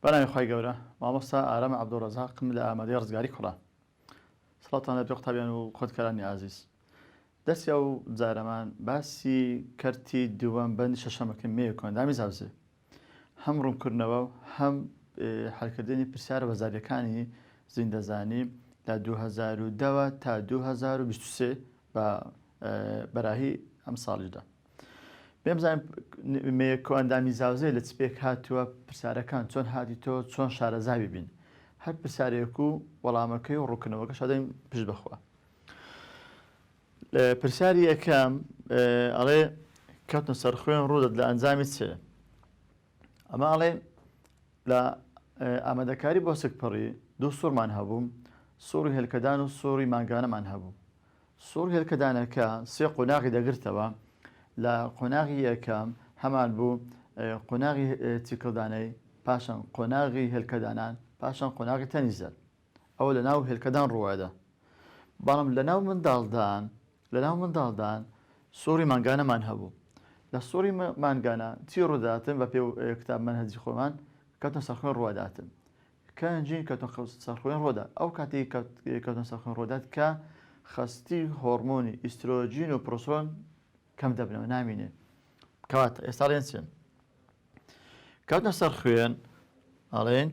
بەناوی خۆی گەورە مامۆستا ئارەمە عەبدوڕەزاقم لە ئامادەی ڕزگاری کوڕە. سڵاتان لەبێ قوتابیان و خۆتکارانی عازیز. دەستیا و جارەمان باسی کەرتی دووەم بەندی شەشەمەکەم مێ کۆندامی زاوزێ. هەم ڕوونکردنەوە و هەم حەلکردنی پرسیارە وەزاریەکانی زیندەزانی لە 2010 تا 2023 بە بەراهی ئەم ساڵیدا. بێمزانین مێکۆ ئەندامی زاوزێ لە چپێک هاتووە پرسیارەکان چۆن هاتیتەوە چۆن شارەزاوی بین. هەر پرسیارێک و وەڵامەکەی و ڕوونکردنەوەکە شادەین پشت بخوا. پرسیاری یەکەم ئەڵێ کەوتنە سەر خوێن ڕوودەت لە ئەنجامی چێ؟ ئەمە ئەڵێ لە ئامادەکاری بۆ سکپڕی دوو سوورمان هەبوو، سووری هێلکەدان و سووری مانگانەمان هەبوو. سوور هێلکەدانەکە سێ قۆناغی دەگرتەوە. لە قۆناغی یەکەم هەمان بوو قۆناغی چیکڵدانەی، پاشان قۆناغی هێلکەدانان، پاشان قۆناغی تەنیزەر. ئەوە لە ناو هێلکەدان ڕوایدا. بەڵام لە ناو منداڵدان سووری مانگانەمان هەبوو. لە سووری مانگانە چی ڕووداتن بە پێی کتاب مەنهەجی خۆمان کەوتنە سەر خوێن ڕواداتن. کەنجین کەوتنە سەر خوێن ڕۆدا. ئەو کاتی کەوتنە سەر خوێن ڕۆدات کە خەستی هۆرمۆنی ئیسترۆجین و پرۆستۆرۆن کەم دەبنەوە نامینێ. کەواتە ئێستا لێن چێن؟ کەوتنە سەر خوێن ئەڵێن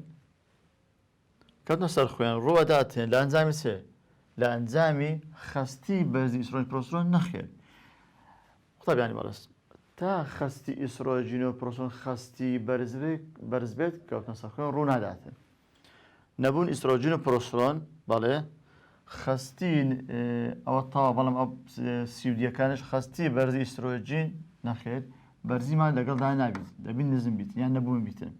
کەوتنە سەر خوێن ڕواداتێن لە ئەنجامی چێ؟ لە ئەنجامی خەستی بەرزی ئیسترۆجین پرۆستۆرۆن نەخێر. قوتابیانی بەڕێز، تا خەستی ئیسترۆجین و پرۆستۆرۆن خەستی بەرز بێت کەوتنە سەر خوێن ڕوو ناداتن. نەبوون ئیسترۆجین و پرۆستۆرۆن بەڵێ خەستی ئەوە تاوا، بەڵام ئەو سیودیەکانش خەستی بەرزی ئیسترۆجین نەخێت، بەرزیمان لەگەڵدا نابیت، دەبین نزم بیت یان نەبوون بیتن.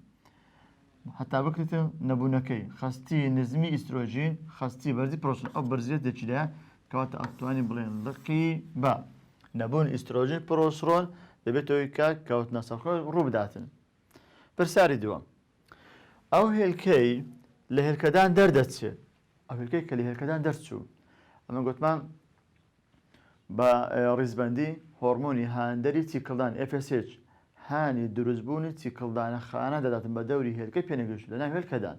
هەتا بکرێتن نەبوونەکەی خەستی نزمی ئیسترۆجین خەستی بەرزی پرۆستۆرۆن، ئەو بەرزیە دەچیدایە کەواتە ئەتوانین بڵێن لقی بە نەبوون ئیسترۆجین پرۆستۆرۆن دەبێتەوەی کە کەوتنە سەر خوێن ڕوو بداتن. پرسیاری دووەم، ئەو هێلکەی لە هێلکەدان دەردەچێت، ئەو هێلکەی کە لە هێلکەدان دەرچوو، ئەمە گوتمان بە ڕیزبەندی هۆرمۆنی هاندەری چیکڵدان FSH هانی دروستبوونی چیکڵدانە خانە دەداتن بە دەوری هێلکەی پێنەگەشت لە ناو هێلکەدان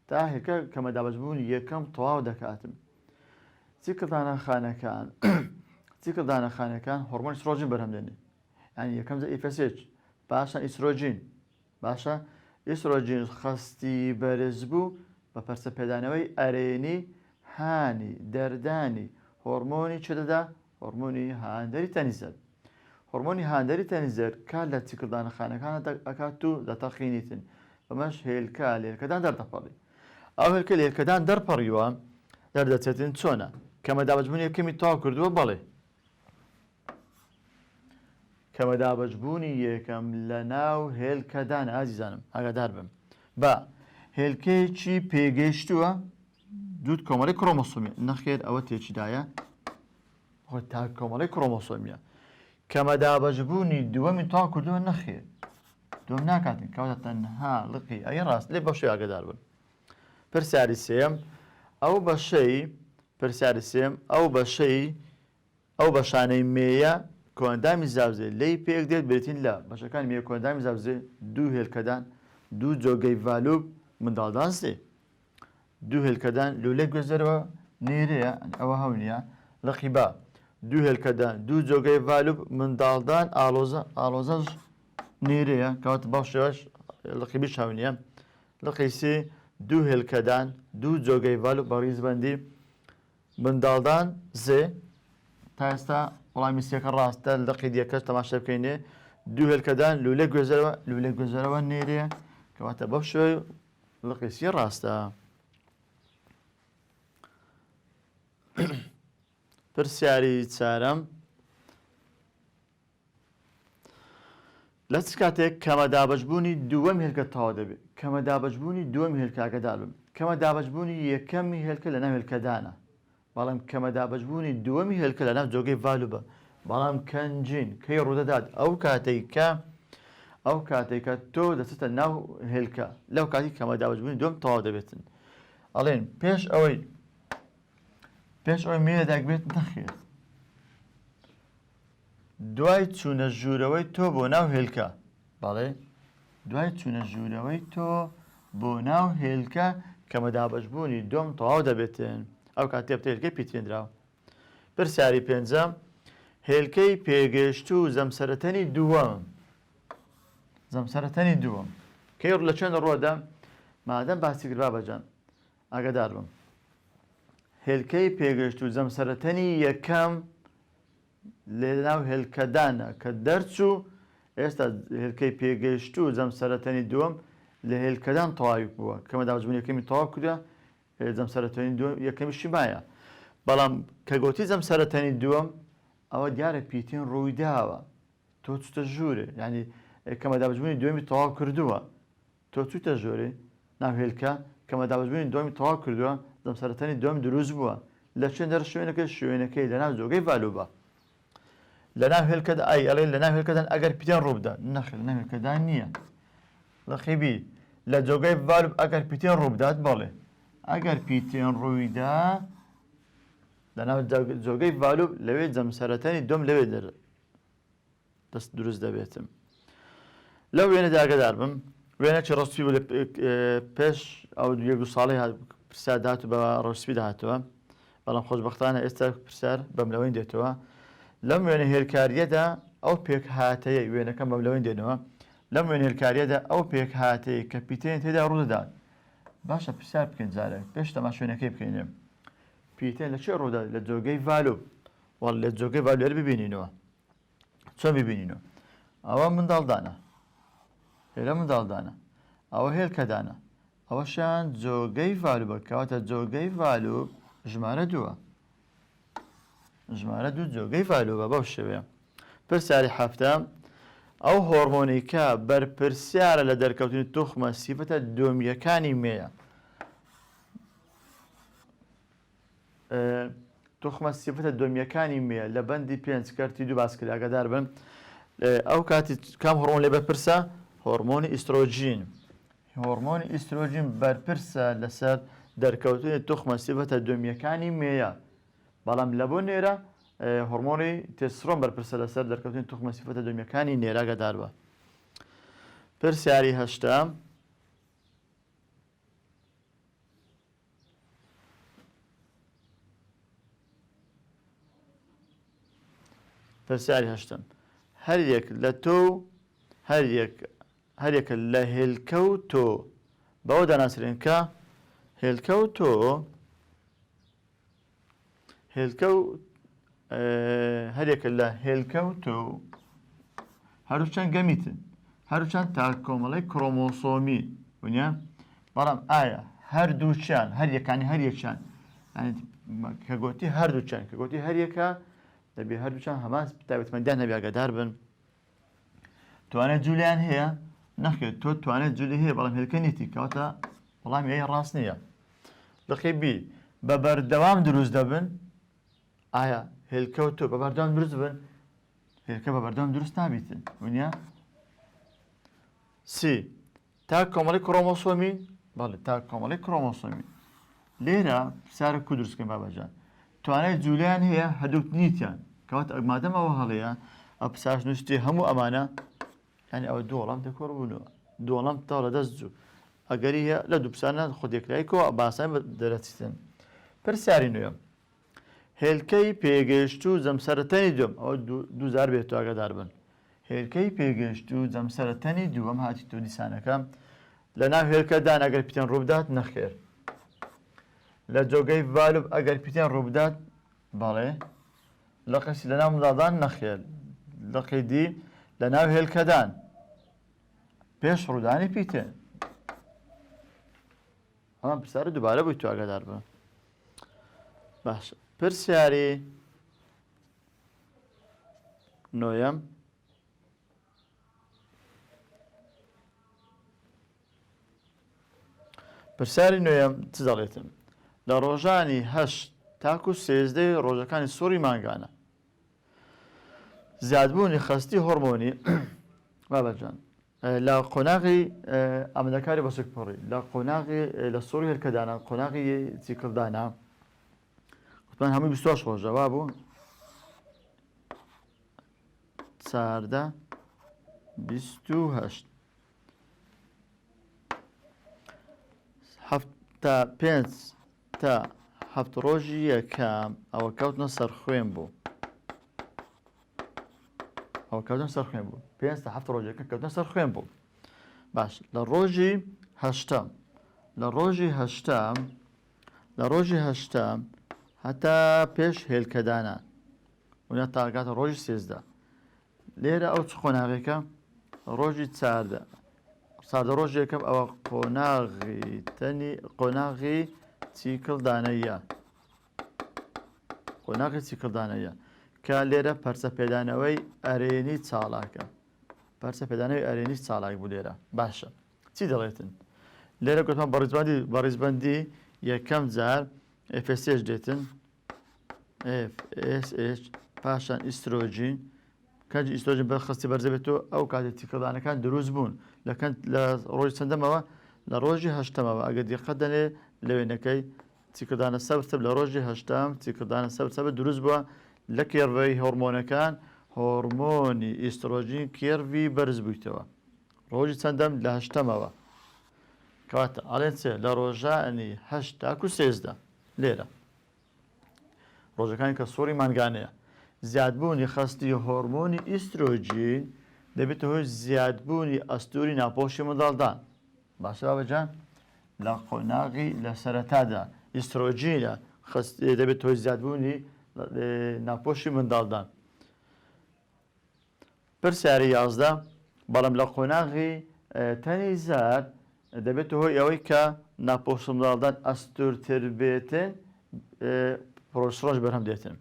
تا هێلکە کەمە دابەشبوونی یەکەم تەواو دەکاتن. چیکڵدانە خانەکان هۆرمۆنی ئیسترۆجین بەرهەمدێنێ، یعنی یەکەم FSH، پاشان ئیسترۆجین، باشە ئیسترۆجین خەستی بەرز بوو بە پەرسەپێدانەوەی ئەرێنی هانی دەردانی هۆرمۆنی چ دەدا؟ هۆرمۆنی هاندەری تەنیزەر. هۆرمۆنی هاندەری تەنیزەر کات لە چیکڵدانە خانەکانە ئەکات و دەتەقینیتن، بەمەش هێلکە لە هێلکەدان دەردەپەڕی. ئەو هێلکە لە هێلکەدان دەرپەڕیوە دەردەچێتن چۆنە؟ کەمە دابەشبوونی یەکەمی تەواو کردووە، بەڵێ کەمە دابەشبوونی یەکەم لە ناو هێلکەدان. ئازیزانم ئاگادار بم بە هێلکەیەکی پێگەیشتووە دوو کۆمەڵی کرۆمۆسۆمیە، نەخێر ئەوە تێکیدایە تا کۆمەڵی کرۆمۆسۆمیە. کەمە دابەشبوونی دووەمی تەواو کردووە، نەخێر دووەم ناکاتن، کەواتە تەنها لقی ئەی ڕاست لێ بەشەی ئاگادار بن. پرسیاری سێم، ئەو بەشانەی مێیە کۆندامی زاوزێ لی پێک دێت بێتین لە بەشەکانی مێیە کۆندامی زاوزێ دوو هێلکەدان، دوو جۆگەی ڤالوب منداڵدان سێ. دوو هێلکەدان لولەی گوێزەرەوە نێرەیە، ئەوە هەونیە لقی بە دوو هێلکەدان دوو جۆگەی ڤالوب منداڵدان ئالۆزەش نێرەیە، کەواتە باو شێوەش لقی بیش هەونیە. لقی سێ دوو هێلکەدان دوو جۆگەی ڤالوب بە ڕیزبەندی منداڵدان زێ. تا ئێستا وەڵامی سێکە ڕاستە، لقی دیەکەش تەماشا بکەینێ دوو هێلکەدان لولەی گوێزەرەوە نێرەیە، کەواتە بەو شێوەی لقی سێ ڕاستە. پرسیاری چارەم، لە چ کاتێک کەمە دابەشبوونی دووەم هێلکە تەواو دەبێت؟ کەمە دابەشبوونی دووەمی هێلکە ئاگادار بم، کەمە دابەشبوونی یەکەمی هێلکە لە ناو هێلکەدانە، بەڵام کەمە دابەشبوونی دووەمی هێلکە لە ناو جۆگەی ڤالوبە. بەڵام کەنجین کەی ڕوودەدات ئەو کاتێک کە تۆ دەچێتە ناو هێلکە، لەو کاتی کەمە دابەشبوونی دووەم تەواو دەبێتن. ئەڵێن پێش ئەوەی مێیە داگبێت، نەخێر دوای چوونە ژوورەوەی تۆ بۆ ناو هێلکە، بەڵێ دوای چوونە ژوورەوەی تۆ بۆ ناو هێلکە کە مەدابەشبوونی دوم تەواو دەبێتن ئەو کاتێ بتە هێلکەی پیتێنراوە. پرسیاری پێنجەم هێلکەی پێگەشت و زەمسەرەتەنی دووەم زەمسەرەتەنی دووەم کەی لە چێنە ڕۆدا مادەم باسی کرد بابەجان ئاگادار بم. هێلکەی پێگەشت و زەمسەرەتەنی یەکەم لە ناو هێلکەدانە کە دەرچوو ئێستا هێلکەی پێگەشت و زەمسەرەتەنی دووەم لە هێلکەدان تەواوی بووە کە مەدابەشبوونی یەکەمی تەواو کردە زەمسەرەتەنی دووەم یەکەمیشی مایە. بەڵام کە گوتی زەمسەرەتەنی دووەم ئەوە دیارە پیتین ڕووی داوە تۆ چتە ژوورێ ینی کە مەدابەشبوونی دووەمی تەواو کردووە تۆ چوتە ژۆرێ ناو هێلکە کە مەدابەشبوونی دووەمی تەواو کردووە زەمسەرەتەنی دووەم دروست بووە لە چێن دەر شوێنەکەی لەناو جۆگەی ڤالوبە لەناو هێلکەدا ئەڵێ لەناو هێلکەدان ئەگەر پیتێن ڕووبدا نەخێر لەناو هێلکەدان نییە لە خێبی لە جۆگەی ڤالوب ئەگەر پیتێن ڕووبدات بەڵێ ئەگەر پیتێن ڕوویدا لەناو جۆگەی ڤالوب لەوێ زەمسەرەتەنی دووەم لەوێ دەست دروست دەبێتم. لەو وێنەدا ئاگادار بم وێنەی ڕستوی بوو لە پێش ئەو یەک دو ساڵی پرسیار داهاتوو بە ڕۆسپی داهاتوە بەڵام خۆشبەختانە ئێستا پرسیار بەم لەوەی دێتەوە. لەم وێنە هێلکاریەدا ئەو پێک هاتەیە وێنەکەم بەم لەوەی دێنەوە لەم وێنە هێلکاریەدا ئەو پێک هاتەیە کە پیتێن تێدا ڕوودەدات باشە پرسیار بکەین جارێک پێش تەما شوێنەکەی بکەینێ پیتێن لە چێ ڕوودات لە جۆگەی ڤالوب وەڵ لە جۆگەی ڤالوێر ببینینەوە چۆن ببینینەوە ئەوە منداڵدانە هێرە منداڵدانە ئەوە هێلکەدانە ئەوەشیان جۆگەی ڤالوبە کەواتە جۆگەی ڤالوب ژمارە دووە ژمارە دوو جۆگەی ڤالوبە بەو شێوەیە. پرسیاری هەفتە ئەو هۆرمۆنی کە بەرپرسیارە لە دەرکەوتنی توخمە سیفەتە دۆمیەکانی مێیە توخمە سیفەتە دۆمیەکانی مێ لە بەندی پێنج کەرتی دوو باس کرد ئاگادار بن ئەو کاتی کام هۆرمۆن لێ بەرپرسە هۆرمۆنی ئیسترۆژین هۆرمۆنی ئیسترۆژین بەرپرسە لەسەر دەرکەوتنی توخمە سیفەتە دۆمیەکانی مێیە بەڵام لە بۆ نێرە هۆرمۆنی تێستۆستێرۆن بەرپرسە لەسەر دەرکەوتنی توخمە سیفەتە دۆمیەکانی نێرە ئاگادار بە. پرسیاری هەشتم پرسیاری هەشتم هەر یەک لە تۆ هەر یەکە لە هێلکە و تۆ بەوە داناسرێن کە هێلکە و تۆ هێلکە و هەر یەکە لە هێلکە و تۆ هەروچەند گەمیتن هەروچەند تا کۆمەڵی کرۆمۆسۆمی ونیا بەڵام ئایا هەردووچیان هەر یەکانی هەر یەکیان کە گوتی هەردووچیان کە گوتی هەر یەکە دەبێ هەردووچیان هەمان تایبەتمەندیان هەبێ ئاگادار بن. توانێت جولیان هەیە نەخێت تۆ توانێت جولی هەیە بەڵام هێلکە نیتی کەواتە وەڵامی ئەی ڕاست نییە. لەخێ بی بە بەردەوام دروست دەبن ئایا هێلکە و تۆ بە بەردەوام دروست بن هێلکە بە بەردەوام دروست نابیتن ونیا سی تا کۆمەڵی کرۆمۆسۆمی بەڵێ تا کۆمەڵی کرۆمۆسۆمی لێرە پرسیارە کو دروستکەین بابەجان توانێت جولیان هەیە هەردووک نیتیان کەواتە مادەم ئەوە هەڵەیە ئەو پرسیار نووستی هەموو ئەمانە ینی ئەوە دوو وەڵام تێکۆڕ بوونەوە دوو وەڵام تاو لە دەست جوو ئەگەری هەیە لە دوو پرسیارە خودێکلایکەوە باسان دەرەچیتن. پرسیاری نوێم هێلکەی پێگەشت و زەمسەرەتەنی دووەم ئەوە دووزار بێتەوە ئاگادار بن هێلکەی پێگەشت و زەمسەرەتەنی دووەم هاتی تۆ دیسانەکە لە ناو هێلکەدان ئەگەر پیتێن ڕووبدات نەخێر لە جۆگەی ڤالوب ئەگەر پیتێن ڕووبدات بەڵێ لە قەسی لە ناو منداڵدان نەخێر لە قەیدی لە ناو هێلکەدان پێش ڕوودانی پیتێن هەمان پرسیارە دووبارە بووی تو ئاگادار بە. باشە پرسیاری نۆیەم پرسیاری نوێیەم چ دەڵێتم لە ڕۆژانی هەشت تاکو سێزدەی ڕۆژەکانی سووری مانگانە زیادبوونی خەستی هۆرمۆنی بابەجان لە قۆناغی ئامادەکاری بە سوکپڕی لە قۆناغی لە سووری هێلکەدانە قۆناغی چیکڵدانە قوتمان هەمووی 28 ڕۆژەوا بوو چاردە 28 تا پێنج تا هەفت ڕۆژی یەکەم ئەوە کەوتنە سەر خوێن بوو. ئەوە کەوتن سەر خوێن بوو. پێنج تا هەفت ڕۆژەکە کەوتنە سەر خوێن بوو. باش لە ڕۆژی هەشتم لە ڕۆژی هەشتم هەتا پێش هێلکەدانان وە تاگاتە ڕۆژی سێزدە. لێرە ئەو چ قۆناغێکە ڕۆژی چاردە ڕۆژی یەکەم ئەوە قۆناغی چیکڵدانەیە. قۆناغی چیکڵدانەیە کە لێرە پەرچە پێدانەوەی ئەرێنی چاڵاکە. پەرچە پێدانەوەی ئەرێنی چاڵاک بوو لێرە. باشە چی دەڵێتن؟ لێرە گوتمان بەڕیزبەندی یەکەم جار FSH دێتن FSH پاشان ئیسترۆژین کەنج ئیسترۆژین بەخستی بەرزە بێتەوە ئەو کاتێک چیکڵدانەکان دروست بوون لە ڕۆژی چەندەمەوە لە ڕۆژی هەشتمەوە ئەگە دیقەت دەنێ لە وێنەکەی چیکردانە سەبسەب لە ڕۆژی هەشتم چیکردانە سەبسەبە دروست بووە لە کێڕڤەی هۆرمۆنەکان هۆرمۆنی ئیسترۆژین کێڕڤی بەرز بوویتەوە ڕۆژی چەندەم لە هەشتمەوە کەواتە ئەڵێن چێ لە ڕۆژانی هەشت تاکو سێزدە لێرە ڕۆژەکانی کە سۆری مانگانەیە زیادبوونی خستی هۆرمۆنی ئیسترۆژین دەبێتە هۆی زیادبوونی ئەستوری ناپۆشی منداڵدان. باشە بابەجان لە قۆناغی لە سەرەتادا ئیسترۆژینە دەبێت هۆی زیادبوونی ناپۆشی منداڵدان. پرسیاری 11 بەڵام لە قۆناغی تەنی زار دەبێت هۆی ئەوەی کە ناپۆشی منداڵدان ئەستورتر بێتن پرۆسترۆژ بەرهەم دێتن.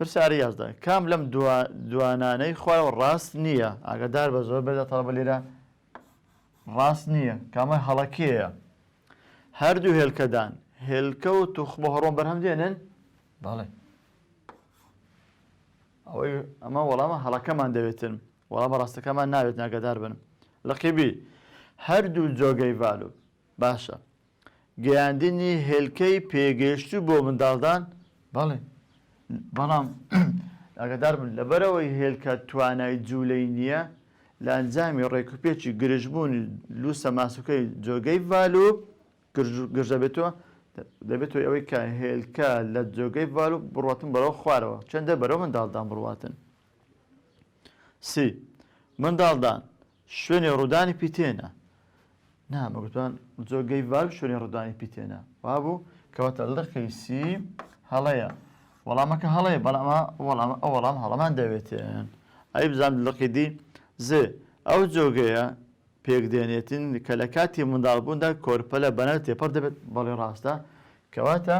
پرسیاری 11 کام لەم دوانانەی خوارەوە ڕاست نییە ئاگادار بە زۆر بێتە تەڵەبە لێرە ڕاست نییە کامە هەڵەکیەیە هەردوو هێلکەدان هێلکە و توخمە هەڕۆم بەرهەم دێنن بەڵێ ئەوەی ئەمە وەڵامە هەڵەکەمان دەوێتن وەڵامە ڕاستەکەمان ناوێت ئاگادار بن. لەقیبی هەردوو جۆگەی ڤالۆ باشە گەیاندنی هێلکەی پێگەیشتوو بۆ منداڵدان بەڵێ بەڵام ئاگادار بن لەبەرەوەی هێلکە توانای جوولەی نییە لە ئەنجامی ڕێکوپێکی گرژبوونی لووسە ماسوکەی جۆگەی ڤالۆ گرژە بێتەوە دەبێتەوە ئەوەی کە هێلکە لە جۆگەی ڤالۆ بڕواتن بەرەو خوارەوە چەندە بەرەو منداڵدان بڕواتن. سی منداڵدان شوێنی ڕوودانی پیتێنە نامەگوتوان جۆگەی ڤالۆ شوێنی ڕوودانی پیتێنە وابوو کەواتە لەقی سی هەڵەیە وەڵامەکە هەڵەیە بەڵام ئەو وەڵام هەڵەمان دەوێتێن. ئەی بزانام لەقی دی زێ ئەو جۆگەیە پێکدێنێتن کە لە کاتی منداڵبووندا کۆرپە لە بەنەر تێپەر دەبێت بەڵێ ڕاستە کەواتە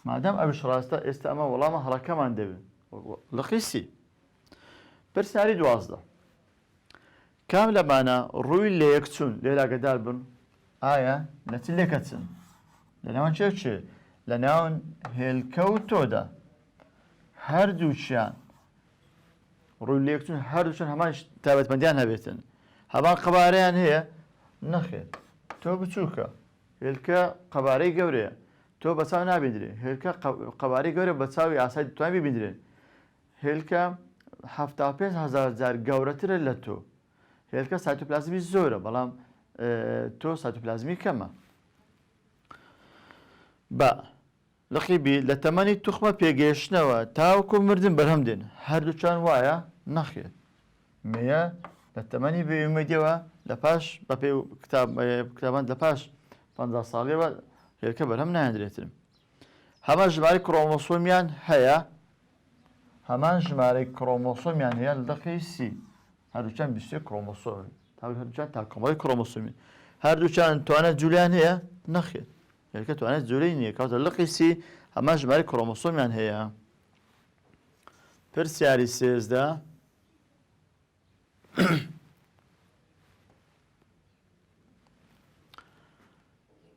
مادام ئەوش ڕاستە ئێستا ئەمە وەڵامە هەڵەکەمان دەوێت لەقی سی. پرسیاری 12 کام لەمانە ڕووی لە یەکچوون لێرە ئاگادار بن ئایا لە چ لێکەچن لە ناوان چێ لە ناون هێلکە و تۆدا هەردووچیان ڕووی لە یەکچوون هەردووچیان هەمان تایبەتمەندیان هەبێتن هەمان قەبارەیان هەیە نەخێت تۆ بچووکە هێلکە قەبارەی گەورەیە تۆ بەچاو نابیندرێ هێلکە قەبارەی گەورە بە چاوی ئاسای دەتوانین ببیندرێن هێلکە 75,000 جار گەورەترە لە تۆ هێلکە سایتۆپلازمی زۆرە بەڵام تۆ سایتۆپلازمی کەمە. بە لەقیبی لە تەمەنی توخمە پێگەیشتنەوە تاوەکو مردن بەرهەم دێن هەردووچان وایە نەخێت مەیە لە تەمەنی بێومەدیەوە لە پاش بەپێ کتابان لە پاش 50 ساڵیەوە هێلکە بەرهەم نایەندرێتن. هەمان ژمارەی کڕۆمۆسۆمیان هەیە هەمان ژمارەی کڕۆمۆسۆمیان هەیە لە دەقی سی هەردووچان 20 کڕۆمۆسۆمی هەردووچان تا کۆمەڵی کڕۆمۆسۆمی هەردووچان توانێت جوولیان هەیە نەخێت هێلکە توانێت جوولەی نییە کەواتە لەقی سی هەمان ژمارەی کڕۆمۆسۆمیان هەیە. پرسیاری 13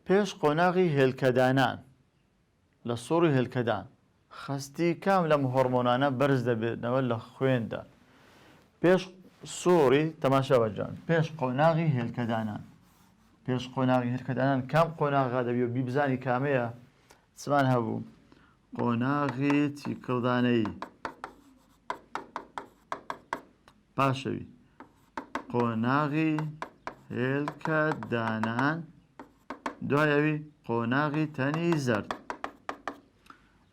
پێش قۆناغی هێلکەدانان لە سۆڕی هێلکەدان خستی کام لەم هۆرمۆنانە بەرز دەبێتەوە لە خوێندا پێش سۆڕی تەماشاوەجان پێش قۆناغی هێلکەدانان پێش قۆناغی هێلکەدانان کام قۆناغا دەبێت بیبزانی کامەیە چمان هەبوو قۆناغی چیکڵدانەیی، پاشەوی قۆناغی هێلکە دانان دوای ئەوی قۆناغی تەنی زەرد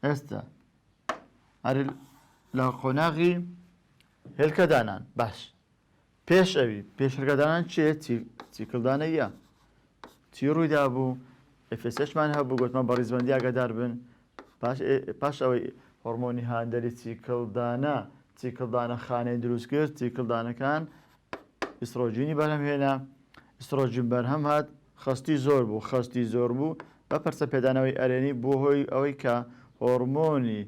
ئێستا هەر لە قۆناغی هێلکەدانان باش پێش ئەوی پێشهێلکەدانان چیە چیکڵدانەیە چی ڕوویدا بوو FSHمان هەبوو گوتمان بە ڕیزبەندی ئاگادار بن پاش ئەوەی هۆرمۆنی هاندەری چیکڵدانە خانەی دروست کرد چیکڵدانەکان ئیسترۆجینی بەرهەم هێنا ئیسترۆژین بەرهەم هات خەستی زۆر بوو بە پەرسە پێدانەوەی ئەرێنی بۆ هۆی ئەوەی کە هۆرمۆنی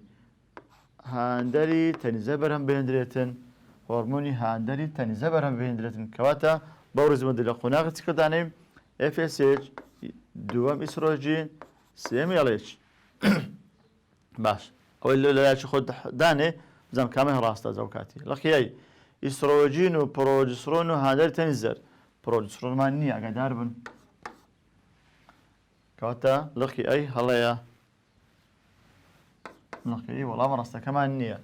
هاندەری تەنیزە بەرهەم بهێنرێتن هۆرمۆنی هاندەری تەنیزە بەرهەم بهێنرێتن کەواتە بەو ڕیزبەندی لە قۆناغی چیکڵدانەی FSH دووەم ئیسترۆژین سێمی LH باش ئەوەی لەلایەکی خۆت دانێ بزانام کامە ڕاستە ئەو کاتی لەخیایی ئیسترۆژین و پرۆجسترۆن و هاندەری تەنیزەر پرۆجسترۆنمان نییە ئاگادار بن کەواتە لەخی ئەی هەڵەیە لەخی وەڵام ڕاستەکەمان نییە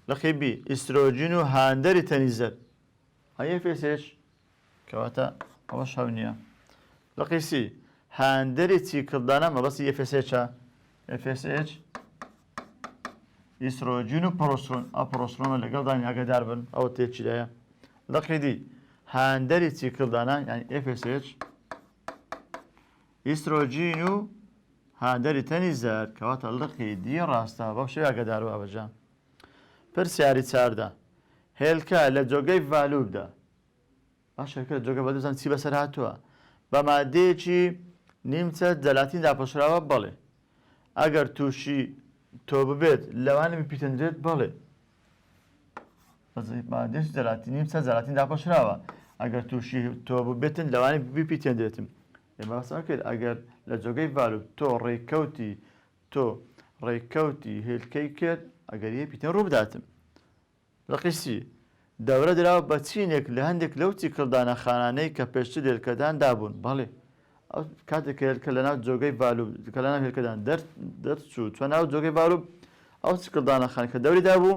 لەخی بی ئیسترۆژین و هاندەری تەنیزەر هەیە FSH کەواتە ئەوەش هەو نییە لەخی سی هاندەری چیکڵدانە مەبەستی FSH FSH ئیسترۆژین و پرۆسترۆن ئەو پرۆسترۆنە لەگەڵدانی ئاگادار بن ئەوە تێچیدایە لەخی دی هاندەری چیکڵدانە یعنی FSH ئیسترۆژین و هاندەری تەنیزەر کەواتە لەخی دی ڕاستە بەو شێوەیە ئاگادار بە ئەوەجان پرسیاری چاردا هێلکە لە جۆگەی ڤالوبدا باش هێلکە لە جۆگە ڤالوب بزان چی بەسەر هاتووە بە مادەیەکی نیمچە جەلاتین داپۆشراوە بەڵێ ئەگەر تووشی تۆ ببێت لەوانە بیپیتەندرێت بەڵێ مادەیەکی جەلاتین نیمچە جەلاتین داپۆشراوە ئەگەر تووشی تۆ ببێتن لەوانە بیپیتەندرێتم ئێمە باسمان کرد ئەگەر لە جۆگەی ڤالوب تۆ ڕێککەوتی هێلکەی کرد ئەگەر یە پیتەن ڕوو بداتم لەقیسی دەورە دراوە بە چینێک لە هەندێک لەو چیکڵدانە خانانەی کە پێشتر هێلکەدان دابوون بەڵێ ئەو کاتێک هێلکە لە ناو جۆگەی ڤالوب کە لە ناو هێلکەدان دەرچوو چوە ناو جۆگەی ڤالوب ئەو چیکڵدانە خان کە دەوری دابوو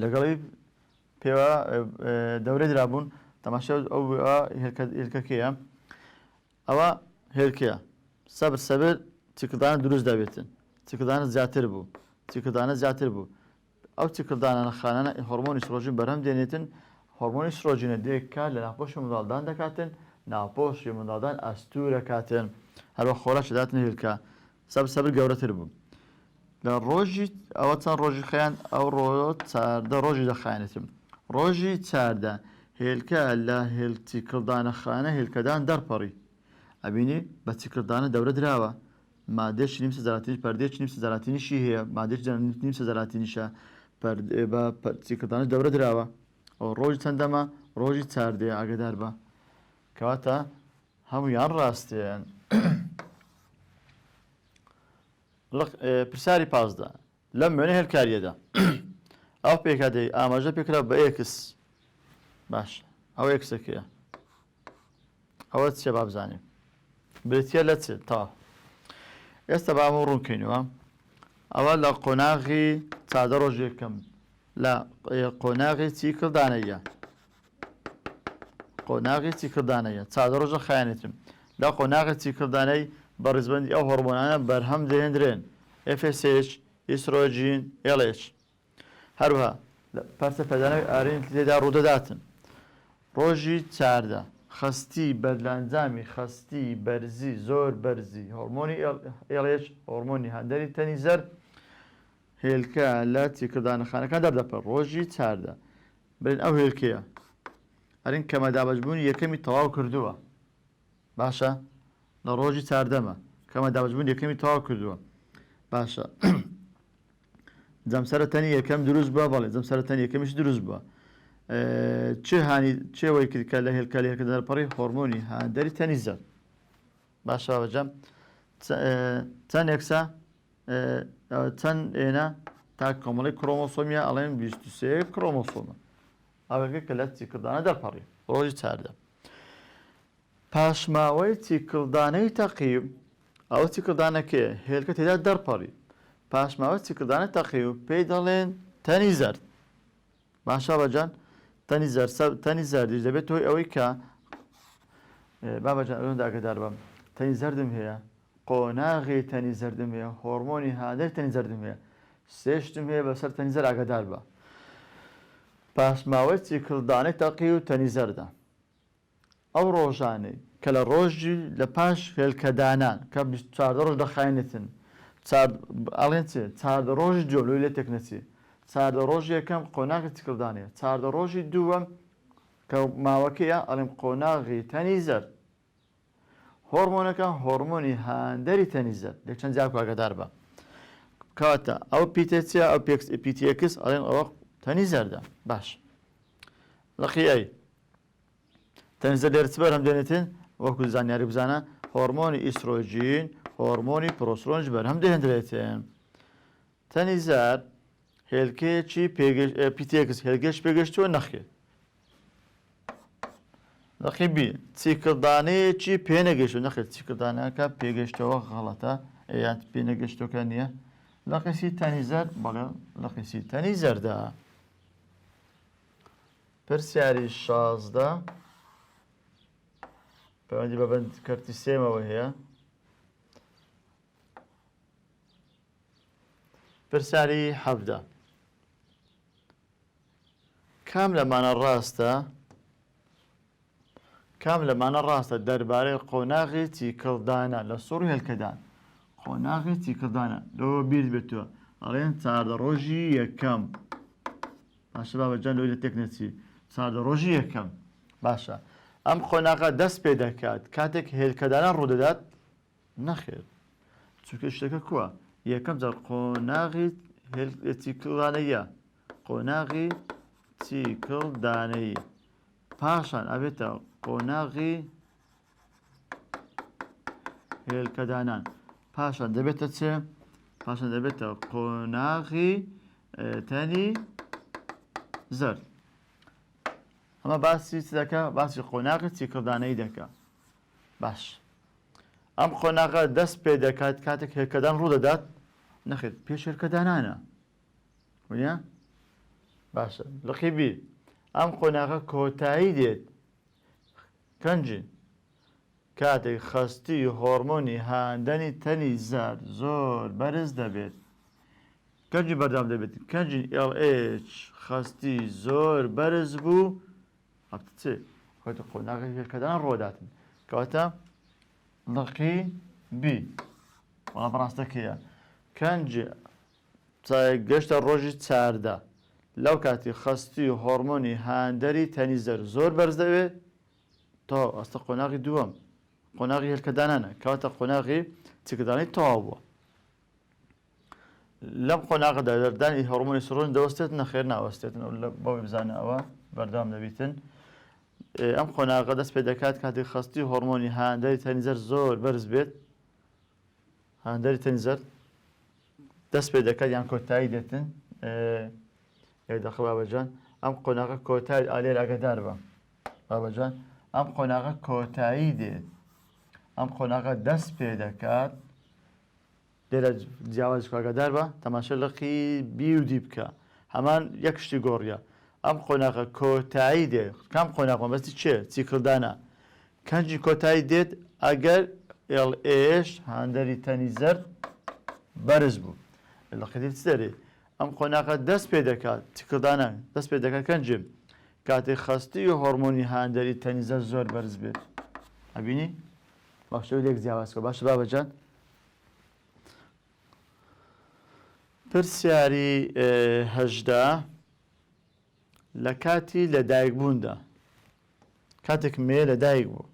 لەگەڵی پێوە دەورە درابوون تەماشا ئەو هێلکەکەیە ئەوە هێلکەیە سەبر چیکڵدانە دروست دەبێتن چیکڵدانە زیاتر بوو ئەو چیکڵدانە خانانە هۆرمۆنی ئیسترۆژین بەرهەم دێنێتن هۆرمۆنی ئیسترۆژینە دێکات لە ناوپۆشی منداڵدان دەکاتن ناوپۆشی منداڵدان ئەستورە کاتن هەروە خۆراک دەداتن هێلکە سەبر گەورەتر بوو لە ڕۆژی ئەوە چەند ڕۆژی خەیان ئەو چاردە ڕۆژی دەخایەنێتم ڕۆژی چاردە هێلکە لە چیکڵدانە خانە هێلکەدان دەرپەڕی ئەبینی بە چیکڵدانە دەورە دراوە مادەش نیمچە زەراتینی پەردێکی نیمچە زەراتینیشی هەیە مادەش نیمچە زەراتینیشە بە چیکڵدانە دەورە دراوە ئەو ڕۆژی چەندەمە ڕۆژی چاردێ ئاگادار بە کەواتە هەمویان ڕاستیان پرسیاری پازدا لەم وێنە هێلکاریەدا ئەو پێکاتەی ئاماژە پێکرا بە ئێکس باش ئەو ئێکسەکەیە ئەوە چێ با بزانیم برێتیە لە چێت تا ئێستا با هەموو ڕوونکەینەوە ئەوە لە قۆناغی چادە ڕۆژ یەکەم لە قۆناغی چیکڵدانەیە چادە ڕۆژە خایەنێتم لە قۆناغی چیکڵدانەی بە ڕیزبەندی ئەو هۆرمۆنانە بەرهەم دەهێنرێن FSH ئیسترۆژین LH هەروەها پەرسە پەدانەوەی ئارین لێدا ڕوودەداتن ڕۆژی چاردە خستی بەرلانجامی خستی بەرزی زۆر بەرزی هۆرمۆنی LH هۆرمۆنی هاندەری تەنیزەر هێلکە لە چیکڵدانەخانەکان دەردەپەڕ ڕۆژی چاردە برین ئەو هێلکەیە هەرین کەمە دابەشبوونی یەکەمی تەواو کردووە باشە لە ڕۆژی چاردەمە کەمە دابەشبوون یەکەمی تەواو کردووە باشە جەمسەرەتەنی یەکەم دروست بووە بەڵێ جەمسەرەتەنی یەکەمیش دروست بووە چێوەی کردکە لە هێلکە لە هێلکە دەرپەڕی هۆرمۆنی هاندەری تەنیزەر باشە بەجەم چەند ئێکسە چەند ئێنە تا کۆمەڵی کرۆمۆسۆمیە ئەڵێن 23 کرۆمۆسۆمە ئەوەکە کە لە چیکڵدانە دەرپەڕی ڕۆژی چاردە پاشماوەی چیکڵدانەی تەقیب ئەوە چیکڵدانەکەیە هێلکە تێدا دەرپەڕی پاشماوە چیکڵدانە تەقیب پێی دەڵێن تەنیزەر باشە بەجان تەنیزەر دەبێت هۆی ئەوەی کە بابەجان ئەوەندە ئاگادار بم تەنی زەردم هەیە، قۆناغی تەنی زەردم هەیە، هۆرمۆنی هاندەری تەنی زەردم هەیە، سێشتم هەیە بەسەر تەنی زەر ئاگادار بە. پاشماوەی چیکڵدانەی تەقی و تەنی زەردە. ئەو ڕۆژانەی کە لە ڕۆژی لە پاش هێلکەدانان کە 4 ڕۆژ دەخایەنێتن ئەڵێن چێ 4 ڕۆژی جۆلوی لێ تێک نەچێ 4 ڕۆژ یەکەم قۆناغی چیکڵدانەیە 4 ڕۆژی دووەم کە ماوەکەیە ئەڵێم قۆناغی تەنی زەر هۆرمۆنەکە هۆرمۆنی هاندەری تەنی زەر لێک چەند جار ئاگادار بە کاتە ئەو پیتەچە ئەو پیتەکس ئەڵێن ئەوە تەنی زەردە باش لەقی ئەی تەنی زەر لێرە چ بەرهەم دێنێتن وەکو زانیاری بزانە هۆرمۆنی ئیسترۆژین هۆرمۆنی پرۆسترۆنش بەرهەم دەهێنرێتن تەنی زەر هێلکەیەکی پیتەکس هێلگەش پێگەشتووە نەخێت لەقی بی چیکڵدانەیەکی پێنەگەشت نەخێت چیکڵدانەکە پێگەشتەوە غەڵەتە یان پێنەگەشتەکە نییە لە قیسی تەنی زەر بەڵێ لە قیسی تەنی زەردا پرسیاری 16 پەیوەندی بە بەندکردی سێمەوە هەیە پرسیاری 17 کام لەمانە ڕاستە دەربارەی قۆناغی چیکڵدانە لە سوڕ هێلکەدان قۆناغی چیکڵدانە لەوە بیر بێتەوە ئەڵێن 4 ڕۆژی یەکەم باشە بابەجان لەوەی لە تێک نەچی 4 ڕۆژی یەکەم باشە ئەم قۆناغە دەست پێ دەکات کاتێک هێلکەدانان ڕوودەدات نەخێر چونکە شتەکە کووە یەکەم جار قۆناغی چیکڵدانەیە قۆناغی چیکڵدانەیی پاشان ئەبێتە قۆناغی هێلکەدانان پاشان دەبێتە چێ پاشان دەبێتە قۆناغی تەنی زەر ئەمە باسی چ دەکە باسی قۆناغی چیکڵدانەیی دەکە باش ئەم قۆناغە دەست پێ دەکات کاتێک هێلکەدان ڕوودەدات نەخێت پێش هێلکەدانانە وایە باشە لەقی بی ئەم قۆناغە کۆتایی دێت کەنجین کاتێک خەستی هۆرمۆنی هاندەنی تەنی زەر زۆر بەرز دەبێت کەنجی بەردام دەبێت کەنجی LH خەستی زۆر بەرز بوو هەفتچێ خۆتە قۆناغی هێلکەدان ڕۆداتن کەواتە لەقی بی وەڵام ڕاستەکەیە کەنجی گەشتە ڕۆژی 4 لەو کاتی خەستی و هۆرمۆنی هاندەری تەنی زەر زۆر بەرز دەوێت تا ئەستە قۆناغی دووەم قۆناغی هێلکەدانانە کەواتە قۆناغی چیکڵدانەی تەواو بووە لەم قۆناغدا دەردانی هۆرمۆنی سڕۆن دەوەستێت نەخێر ناوەستێتن بەوەی بزانە ئەوە بەردەوام دەبیتن ئەم قۆناغە دەست پێ دەکات کاتێک خەستی هۆرمۆنی هاندەری تەنی زەر زۆر بەرز بێت هاندەری تەنی زەر دەست پێ دەکات یان کۆتایی دێتن دەخە بابەجان ئەم قۆناغە کۆتایی ئالێر ئاگادار بە بابەجان ئەم قۆناغە کۆتایی دێت ئەم قۆناغە دەست پێ دەکات لێرە جیاواز ئاگادار بە تەماشا لەقی بی و دی بکە هەمان یەک شتی گۆڕیە ئەم قۆناغە کۆتایی دێت کام قۆناغ مەبەستی چێ چیکڵدانە کەنجی کۆتایی دێت ئەگەر LH هاندەری تەنی زەر بەرز بوو لەقی چ دەرێت ئەم قۆناغە دەست پێ دەکات چیکڵدانە دەست پێ دەکات کەنجیم کاتێک خەستی و هۆرمۆنی هاندەری تەنی زەر زۆر بەرز بێت ئەبینی باشەوە لێک جیاوازکە باشە بابەجان پرسیاری 18 لە کاتی لەدایکبووندا کاتێک مێ لەدایک بوو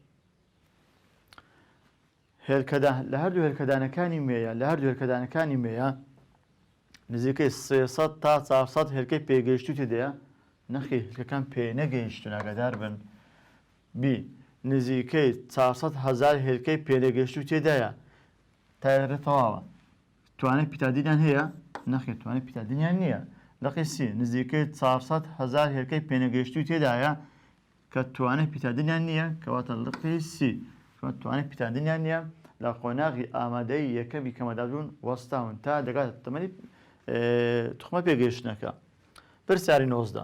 لە هەردوو هێلکەدانەکانی مێیە لە هەردوو هێلکەدانەکانی مێیە نزیکەی 300 تا 400 هێلکەی پێگەیشتوو تێدەیە نەخی هێلکەکان پێ نەگەیشتون ئاگادار بن بی نزیکەی 400,000 هێلکەی پێنەگەیشتوو تێدایە تایرە تەواوە توانێت پیتادینیان هەیە نەخێت توانێت پیتادینیان نییە لەقی سی نزیکەی 400,000 هێلکەی پێنەگەیشتوو تێدایە کە توانێت پیتادینیان نییە کەواتە لەقی سی توانێت پیتادینیان نییە لە قۆناغی ئامادەی یەکەمی کەمەدابوون وەستاون تا دەگات تەمەنی توخمە پێگەیشتنەکە پرسیاری 19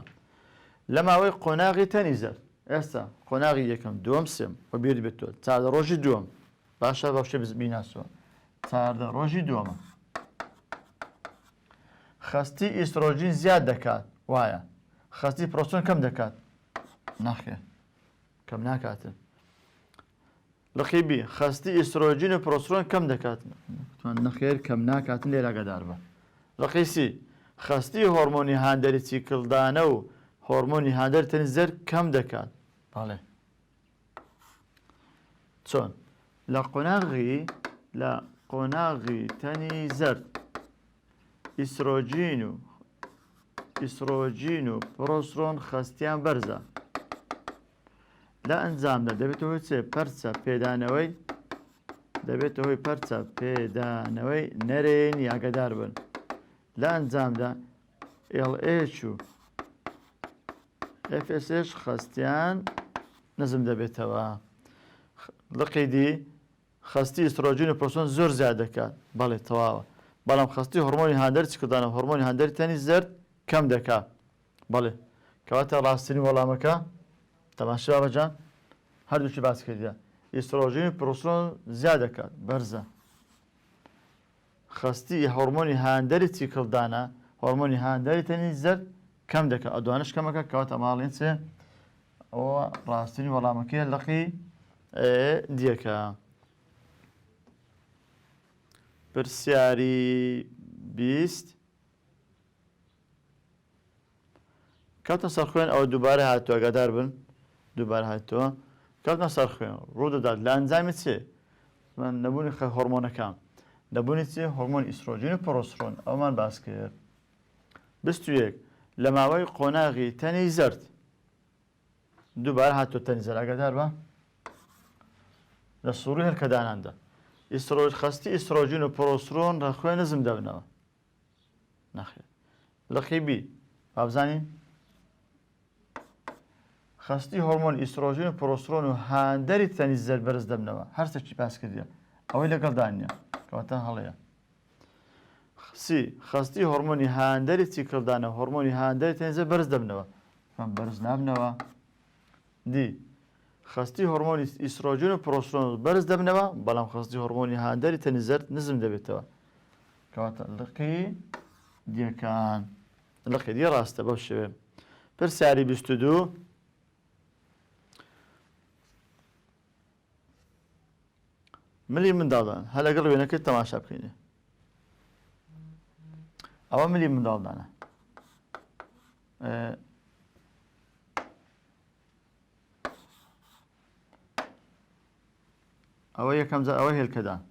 لە ماوەی قۆناغی تەنی زەر ئێستا قۆناغی یەکەم دووەم سێم بە بیر بێتەوە 4 ڕۆژی دووەم باشە بەشە بیناسەوە چاردە ڕۆژی دووەمە خستی ئیسترۆژین زیاد دەکات وایە خستی پرۆستۆن کەم دەکات ناخێ کەم ناکاتن لەقیبی خستی ئیسترۆژین و پرۆستۆن کەم دەکات نەخێر کەم ناکاتن لێرە ئاگادار بە لەقیسی خستی هۆرمۆنی هاندەری چیکڵدانە و هۆرمۆنی هاندەر تەنی زەر کەم دەکات بەڵێ چۆن لە قۆناغی تەنی زەرد ئیسترۆژین و پرۆستۆن خستیان بەرزە لە ئەنجامدا دەبێتەوە هۆی چێ پەرچە پێدانەوەی دەبێتە هۆی پەرچە پێدانەوەی نەرێن یاگەدار بن لە ئەنجامدا LH و FSH خستیان نزم دەبێتەوە لەقیدی خستی ئیسترۆژین و پرۆستۆن زۆر زیاد دەکات بەڵێ تەواوە بەڵام خستی هۆرمۆنی هاندەر چکردانە هۆرمۆنی هاندەری تەنی زەرد کەم دەکات بەڵێ کەواتە ڕاستنی وەڵامەکە تەماشا بەجان هەردووچی باس کردە ئیسترۆژین و پرۆستۆن زیاد دەکات بەرزە خستی هۆرمۆنی هاندەری چیکڵدانە هۆرمۆنی هاندەری تەنی زەرد کەم دەکات ئەدوانش کەمەکە کەواتە ماڵێن چێ ئەوە ڕاستنی وەڵامەکەی لەقی دیەکە پرسیاری 20 کاتە سەرخوێن ئەوە دووبارە هاتووە ئاگادار بن دووبارە هاتووە کاتە سەرخوێن ڕوو دەدات لە ئەنجامی چێ نەبوونی هۆرمۆنەکان نەبوونی چێ هۆرمۆنی ئیسترۆژین و پرۆستۆن ئەومان باس کرد 21 لە ماوەی قۆناغی تەنی زەرد دووبارە هاتووە تەنی زەرد ئاگادار بە لە سوڕی هەرکەداناندا خستی ئیسترۆژین و پرۆستۆن لە خوێن نزم دەبنەوە نەخێت لەقیبی وابزانین خستی هۆرمۆن ئیسترۆژین و پرۆستۆن و هاندەری تەنی زەرد بەرز دەبنەوە هەرچی باس کردە ئەوەی لەگەڵدا نییە کەواتە هەڵەیە خستی هۆرمۆنی هاندەری چیکڵدانە هۆرمۆنی هاندەری تەنی زەرد بەرز دەبنەوە بەرز نابنەوە دی خستی هۆرمۆنی ئیسترۆژین و پرۆستۆن بەرز دەبنەوە بەڵام خستی هۆرمۆنی هاندەری تەنی زەرد نزم دەبێتەوە کەواتە لەقی دیەکان لەقی دی ڕاستە بەو شێوێ پرسیاری 22 ملی منداڵدان هە لەگەڵ وێنەکەی تەماشا بکەینێ ئەوە ملی منداڵدانە ئەوە یەکەم جار ئەوە هێلکەدان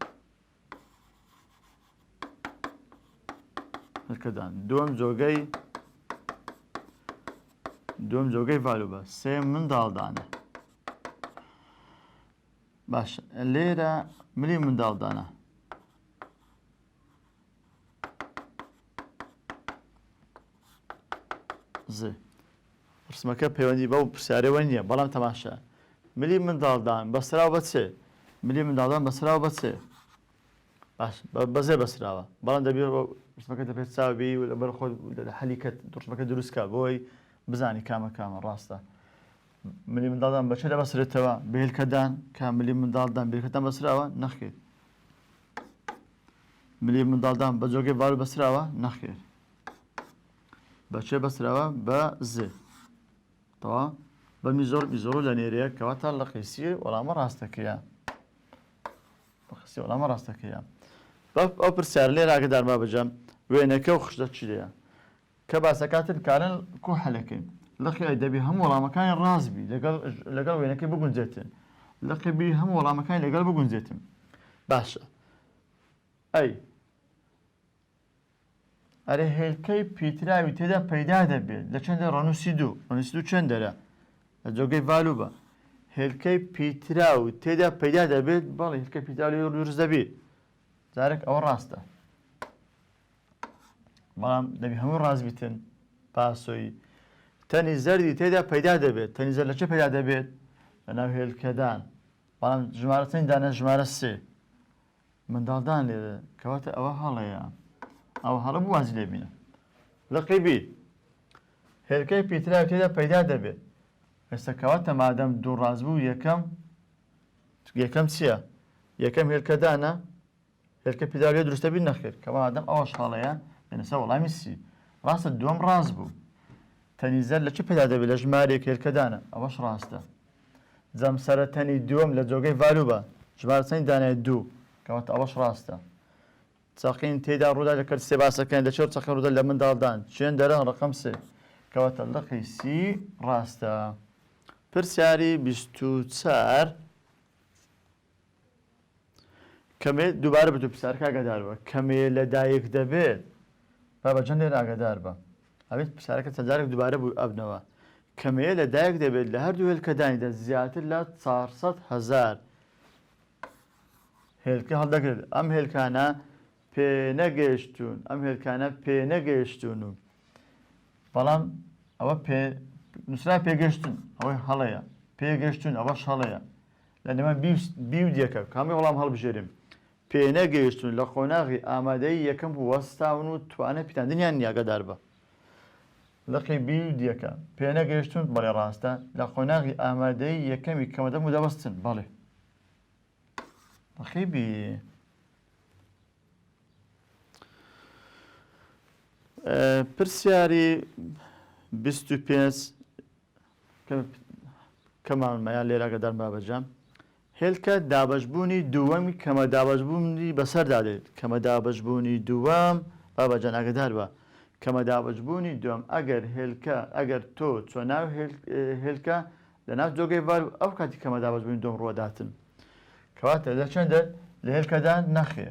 دووەم جۆگەی ڤالوبە سێ منداڵدانە باشە لێرە ملی منداڵدانە ڕسمەکە پەیوەندی بەو پرسیارەوە نییە بەڵام تەماشا ملی منداڵدان بەسراو بە چێ ملی منداڵدان بەسراو بە چێ باش بەزێ بەسراوە بەڵام دەبێت ڕسمەکە دەبێت چاوبی لەبەر خۆ حەلیکەت ڕسمەکە دروستکە بۆی بزانی کامە ڕاستە ملی منداڵدان بەچێ لە بەسرێتەوە بێلکەدان کە ملی منداڵدان بێلکەدان بەسراوە نەخێت ملی منداڵدان بە جۆگەی ڤالو بەسراوە نەخێت بەچێ بەسراوە بە زێ تەوا بە میزۆر لە نێرەیە کەواتە لە قیسی وەڵامە ڕاستەکەیە وەڵامە ڕاستەکەیە ئەو پرسیار لێرە ئاگادار با بەجەم وێنەکە و خشتە چی لێیە کە باسەکاتن کارن کۆ هەلەکەین لەقی دەبی هەموو وەڵامەکانی ڕاستبی لەگەڵ وێنەکەی بگونجێتن لەقیبی هەموو وەڵامەکانی لەگەڵ بگونجێتن باشە ئەی ئەرێ هێلکەی پیتراوی تێدا پەیدا دەبێت لە چەندە ڕەنووسی دوو چەندەرە لە جۆگەی ڤالو بە هێلکەی پیتراو تێدا پەیدا دەبێت بەڵێ هێلکەی پیتراوی دروست دەبێت جارێک ئەوە ڕاستە بەڵام دەبی هەموو ڕاستبیتن پاسۆی تەنی زەردی تێدا پەیدا دەبێت تەنی زەرد لە چه پەیدا دەبێت لەناو هێلکەدان بەڵام ژمارە چەندی دانە ژمارە سێ منداڵدان لێرە کەواتە ئەوە هەڵەیە ئەو هەڵە بوازی لێبینە لەقیبی هێلکەی پیتراوی تێدا پەیدا دەبێت ئێستا کەواتە مادەم دوو ڕاست بوو یەکەم چییە یەکەم هێلکەدانە هێلکە پیداویە دروستە بین نەخێر کەوا ئادەم ئەوەش هەڵەیە لەنەسەر وەڵامی سی ڕاستە دووەم ڕاست بوو تەنیزەر لە چ پێدا دەبێت لە ژمارێک هێلکەدانە ئەوەش ڕاستە جەم سەرەتەنی دووەم لە جۆگەی ڤالوبە ژمارە چەند دانای دوو کەواتە ئەوەش ڕاستە چاقین تێدا ڕوودا دەکرد سێ باسەکەن لە چێر چەقی ڕوودا لە منداڵدان چێن دەرەن ڕقم سێ کەواتە لەقی سی ڕاستە پرسیاری 24 کەمێ دووبارە بتو پرسیارکە ئاگادار بە کەمێ لە دایک دەبێت بابەجان لێرە ئاگادار بە ئەبێت پرسیارەکە چەندجارێک دووبارە بوو ئەبنەوە کەمەیە لە دایک دەبێت لە هەردوو هێلکەدانیدا زیاتر لە 400,000 هێلکە هەڵدەگرێت ئەم هێلکانە پێ نەگەیشتون ئەم هێلکانە پێ نەگەیشتون و بەڵام ئەوە نووسرا پێگەشتون ئەوەی هەڵەیە پێگەشتون ئەوەش هەڵەیە لە نێمە بی و دیەکە کامی وەڵام هەڵبژێرم پێ نەگەیشتون لە قۆناغی ئامادەی یەکەم وەستاون و توانە پیتاندنیان نیاگەدار بە لەقی بی و دیەکە پێ نەگەیشتون بەڵێ ڕاستە لە قۆناغی ئامادەی یەکەمی کەمەدەم و دەبەستن بەڵێ لەقی بی پرسیاری 25 کەمانمەیان لێرە ئاگادار بابەجام هێلکە دابەشبوونی دووەمی کەمە دابەشبوونی بەسەردادێت کەمە دابەشبوونی دووەم بابەجان ئاگادار بە کەمە دابەشبوونی دووەم ئەگەر تۆ چۆ ناو هێلکە لە ناو جۆگەی ڤال ئەو کاتی کەمە دابەشبوونی دووەم ڕوەداتن کەواتە لە چەندە لە هێلکەدان نەخێ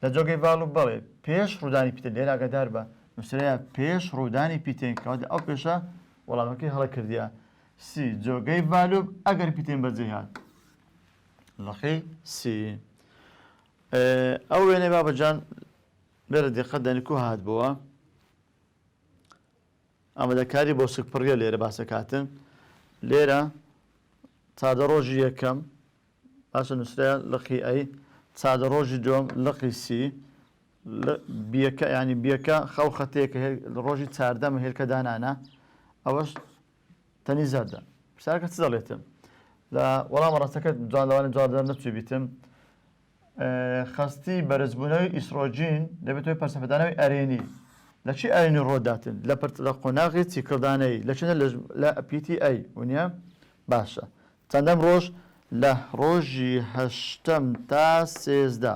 لە جۆگەی ڤاڵ و بەڵێ پێش ڕوودانی پیتن لێرە ئاگادار بە نووسرەیە پێش ڕوودانی پیتین کەواتە ئەو پێشە وەڵامەکەی هەڵە کردیە سی جۆگەی ڤالوب ئەگەر پیتین بەجێ هات لەقی سی ئەو وێنەی بابەجان لێرە دقت دەنیکو هات بووە ئامادەکاری بۆ سوکپڕگە لێرە باسەکاتن لێرە چادە ڕۆژی یەکەم باشە نووسرەیە لەقی ئەی چادە ڕۆژی دووەم لەقی سی بیەکە ینی بیەکە خەو خەتەیەکە ڕۆژی چاردەمە هێلکەدانانە ئەوەش تەنی زەردە پرسیارەکە چ دەڵێتم لە وەڵام ڕاستەکە جوانلەوانی جوادار نەچوی بیتم خستی بەرزبوونەوەی ئیسرۆجین دەبێتەوەی پەرسەپەدانەوەی ئەرێنی لە چی ئەرێنی ڕۆداتن لە قۆناغی چیکردانەی لە چنە لە پیتی ئەی ونیە باشە چەندەم ڕۆژ لە ڕۆژی هەشتەم تا سێزدە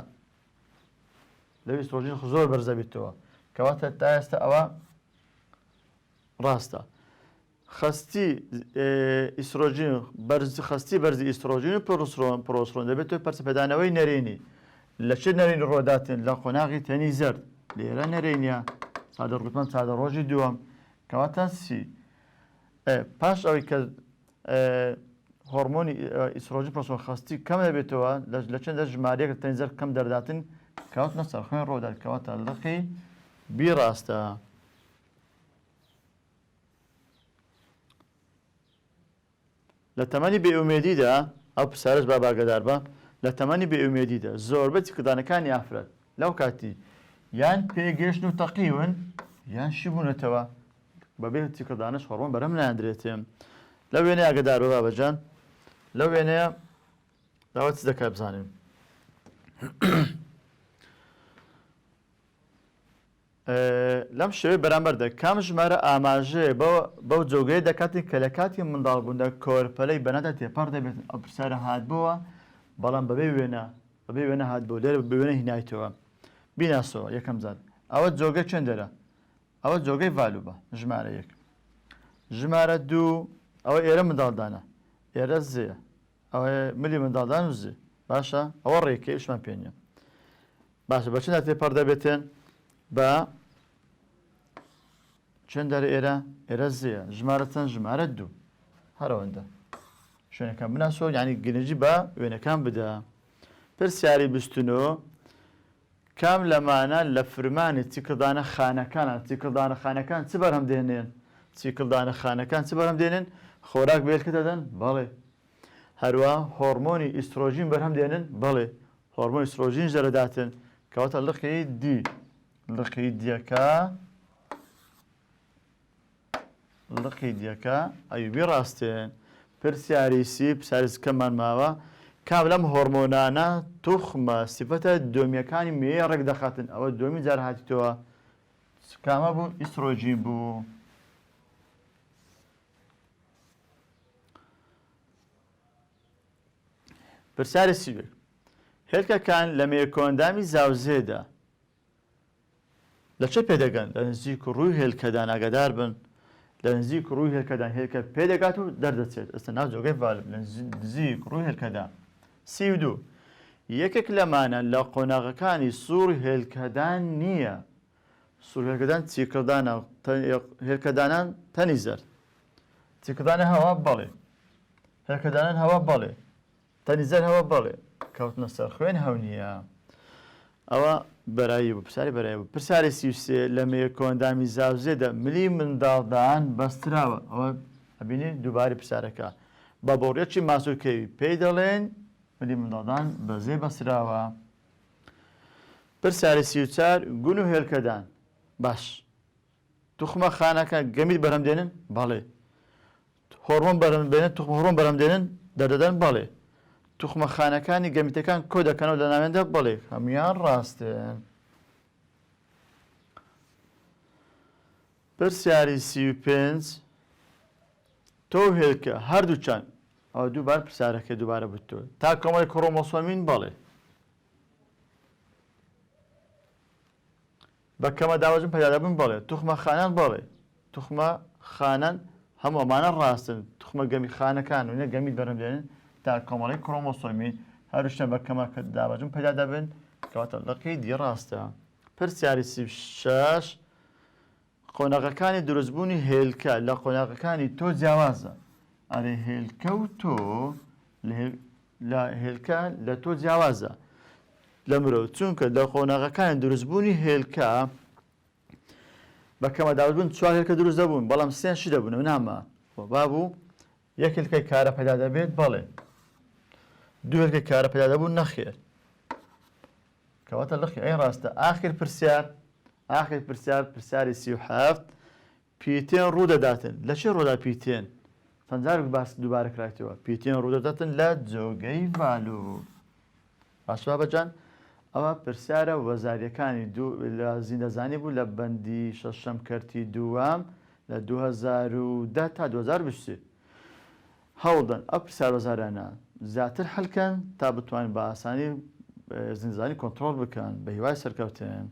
لەوی ئیسرۆجین زۆر بەرزە بیتەوە کەواتە تا ئێستا ئەوە ڕاستە خستی ئیسرۆجین خستی بەرزی ئیسرۆجین و پرۆسترۆن دەبێتەوە پەرسەپێدانەوەی نەرێنی لە چه نەرێنی ڕۆداتن لە قۆناغی تەنی زەرد لێرە نەرێنیە چادە ڕوتمان چادە ڕۆژی دووەم کەواتە سی پاش ئەوەی کە هۆرمۆنی ئیسرۆجین پرۆسترۆن خستی کەم دەبێتەوە لە چەندە ژمارەیەک تەنی زەرد کەم دەرداتن کەواتە سەرخۆی ڕۆدات کەواتە لەقی بی ڕاستە لە تەمەنی بێئومێدیدا ئەو پرسیارەش با باگەدار بە لە تەمەنی بێئومێدیدا زۆربەی چکردانەکانی ئافرەت لەو کاتی یان پێگەشتن و تەقیون یان شی بوونەتەوە بەبێ چکردانەش هۆڕمۆن بەرەم نایاندرێتێ لەو وێنەیە ئاگادار بە بابەجان لەو وێنەیە داوا چ دەکات بزانین لەم شێوەیە بەرامبەردە کام ژمارە ئاماژەیە بەو جۆگەیە دەکاتی کە لە کاتی منداڵبووندا کۆرپەلەی بەنەدا تێپەڕ دەبێت ئەو پرسیارە هاتبووە بەڵام بەبێ وێنە هاتبوو لێرە بە وێنە هینایتەوە بیناسەوە یەکەم زاد ئەوە جۆگە چەندەرە ئەوە جۆگەی ڤالوبە ژمارە یەک ژمارە دوو ئەوە ئێرە منداڵدانە ئێرە زێ ئەوە ملی منداڵدان و زێ باشە ئەوە ڕێکەی شمان پێنیە باشە بە چەندە تێپەڕ دەبێتێن بە چەند دەرە ئێرە زێە ژمارە چەند ژمارە دوو هەرەوەندە شوێنەکان بناسۆ ینی گرنگی بە وێنەکان بدە پرسیاری 29 کام لەمانە لە فرمانی چیکردانە خانەکان چ بەرهەم دێنێن چیکردانە خانەکان چ بەرهەم دێنن خۆراک بێلکە دەدەن بەڵێ هەروە هۆرمۆنی ئیسرۆژین بەرهەم دێنن بەڵێ هۆرمۆنی ئیسرۆژین زەرەداتن کەواتە لقی دی لقی دیەکە ئەیوبی ڕاستێن پرسیاری سی پرسیاری کەمان ماوە کام لەم هۆرمۆنانە توخمە سیفەتە دۆمیەکانی مێیە ڕێک دەخاتن ئەوە دومی جار هاتیتەوە کامە بوو ئیسترۆژین بوو. پرسیاری سیوێک هێلکەکان لە مێکۆندامی زاوزێدا لە چه پێدەگەن؟ لە نزیک ڕووی هێلکەدان ئاگادار بن لە نزیک ڕووی هێلکەدان هێلکە پێدەگات و دەردەچێت ئەستە ناو جۆگەی ڤالب لە نزیک ڕووی هێلکەدان. 32 یەکێک لەمانە لە قۆناغەکانی سوور هێلکەدان نییە. سوور هێلکەدان چیکردانە هێلکەدانان تەنی زەرد چیکردانە هەوا بەڵێ هێلکەدانان هەوا بەڵێ تەنی زەرد هەوا بەڵێ کەوتنە سەر خوێن هەو نییە. ئەوە بەرایی بوو پرسیاری بەرایی بوو. پرسیاری 33 لە مێکۆندامی زاوزێدا ملی منداڵدان بەستراوە. ئەوە ئەبینی دووباری پرسیارەکە بە بۆڕێکی ماسوولکەوی پێی دەڵێن ملی منداڵدان بەزێ بەستراوە. پرسیاری 34 گون و هێلکەدان باش توخمە خانەکە گەمید بەرەم دێنن بەڵێ هۆرمۆن بەرەم دێنن توخمە هۆرمۆن بەرەم دێنن دەردەدەن بەڵێ توخمە خانەکانی گەمیتەکان کۆ دەکەنەوە لە ناوێندا بڵێ هەمویان ڕاستن. پرسیاری 35 تۆ هێلکە هەردووچان ئەوە دووبار پرسیارەکە دووبارە بتۆ تا کۆمەڵی کڕۆمۆسۆمین بەڵێ بە کەمە داواژن پەیدادەبن بڵێ توخمە خانان بڵێ توخمە خانان هەموو ئەمانە ڕاستن توخمە گەمی خانەکان وینە گەمید بەرەم دێنن تا کۆمەڵی کڕۆمۆسۆمی هەروشتە بە کەمە کە داواژن پەیدا دەبن کەواتە لەقەی دی ڕاستە. پرسیاری 36 قۆناغەکانی دروستبوونی هێلکە لە قۆناغەکانی تۆ جیاوازە. ئەرێ هێلکە و تۆ لە هێلکە لە تۆ جیاوازە لە مرۆڤ چونکە لە قۆناغەکانی دروستبوونی هێلکە بە کەمە داوازبوون 4 هێلکە دروست دەبوون بەڵام 3 شی دەبوون نامە بابوو یەک هێلکەی کارە پەیدا دەبێت بەڵێ دوو هێلکەی کارە پەیدا دەبوون نەخێر کەواتە لەخی ئەی ڕاستە. ئاخر پرسیار پرسیاری 37 پیتێن ڕوو دەداتن لە چێ ڕوودا پیتێن چەندجارێک باس دووبارە کرایتەوە پیتێن ڕوو دەداتن لە جۆگەی ڤالور. باشوا بەجان ئەوە پرسیارە وەزاریەکانی لە زیندەزانی بوو لە بەندی شەشەم کەرتی دووەم لە 2010 تا 2023 هەوڵدەن ئەو پرسیار وەزارانە زیاتر هەڵکەن تا بتوانین بە ئاسانی زیندەزانی کۆنتڕۆڵ بکەن بە هیوای سەرکەوتن.